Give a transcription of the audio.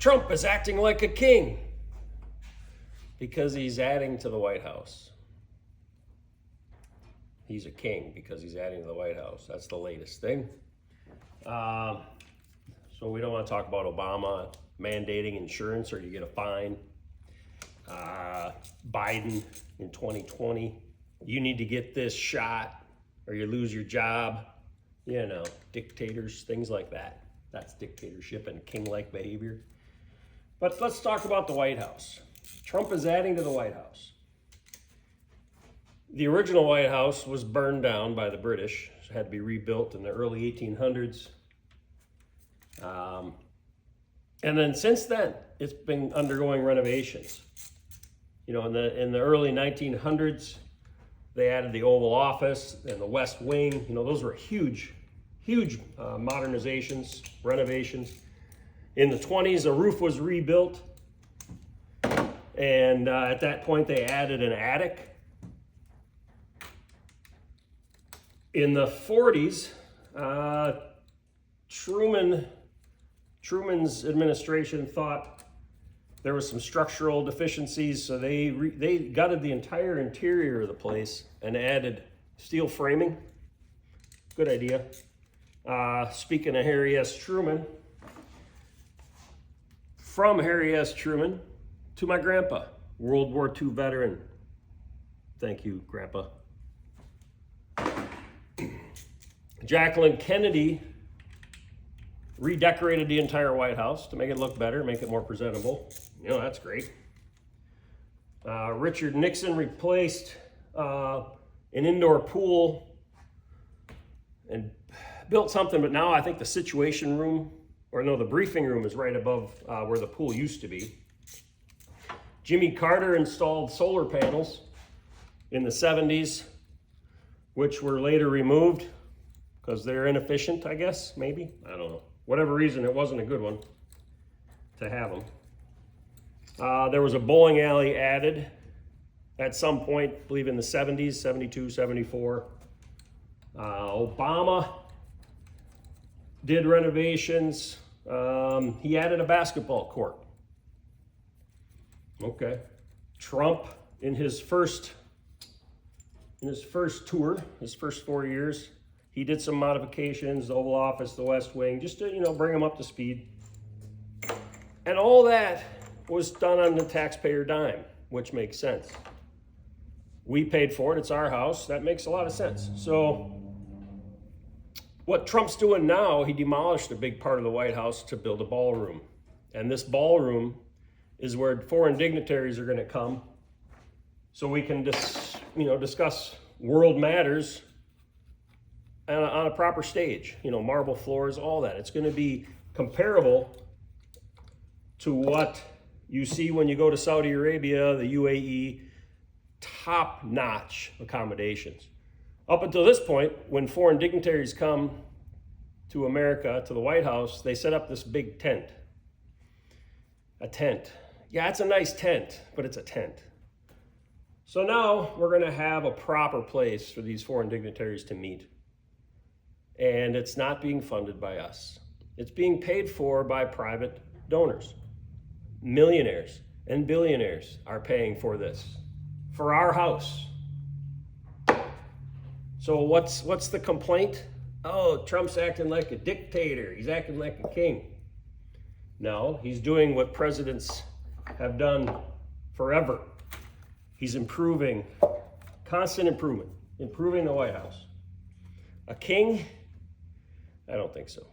Trump is acting like a king because he's adding to the White House. He's a king because he's adding to the White House. That's the latest thing. So we don't want to talk about Obama mandating insurance or you get a fine. Biden in 2020, you need to get this shot or you lose your job. You know, dictators, things like that. That's dictatorship and king-like behavior. But let's talk about the White House. Trump is adding to the White House. The original White House was burned down by the British. It had to be rebuilt in the early 1800s. And then since then, it's been undergoing renovations. You know, in the early 1900s, they added the Oval Office and the West Wing. You know, those were huge modernizations, renovations. In the 20s, a roof was rebuilt. And at that point, they added an attic. In the 40s, Truman's administration thought there was some structural deficiencies, so they gutted the entire interior of the place and added steel framing. Good idea. Speaking of Harry S. Truman, from Harry S. Truman to my grandpa, World War II veteran. Thank you, Grandpa. Jacqueline Kennedy redecorated the entire White House to make it look better, make it more presentable. You know, that's great. Richard Nixon replaced an indoor pool and built something, but now I think the Situation Room, or no, the briefing room is right above where the pool used to be. Jimmy Carter installed solar panels in the 70s, which were later removed because they're inefficient, I guess, maybe. I don't know. Whatever reason, it wasn't a good one to have them. There was a bowling alley added at some point, I believe in the 70s, 72, 74. Obama did renovations. He added a basketball court. Okay. Trump, in his first tour, his first 4 years, he did some modifications, the Oval Office, the West Wing, just to, you know, bring him up to speed. And all that was done on the taxpayer dime, which makes sense. We paid for it, it's our house, that makes a lot of sense. So what Trump's doing now, he demolished a big part of the White House to build a ballroom. And this ballroom is where foreign dignitaries are gonna come so we can discuss world matters on a proper stage, you know, marble floors, all that. It's going to be comparable to what you see when you go to Saudi Arabia, the UAE, top-notch accommodations. Up until this point, when foreign dignitaries come to America, to the White House, they set up this big tent. A tent. Yeah, it's a nice tent, but it's a tent. So now we're going to have a proper place for these foreign dignitaries to meet. And it's not being funded by us. It's being paid for by private donors. Millionaires and billionaires are paying for this, for our house. So what's the complaint? Oh, Trump's acting like a dictator. He's acting like a king. No, he's doing what presidents have done forever. He's improving, constant improvement, improving the White House. A king? I don't think so.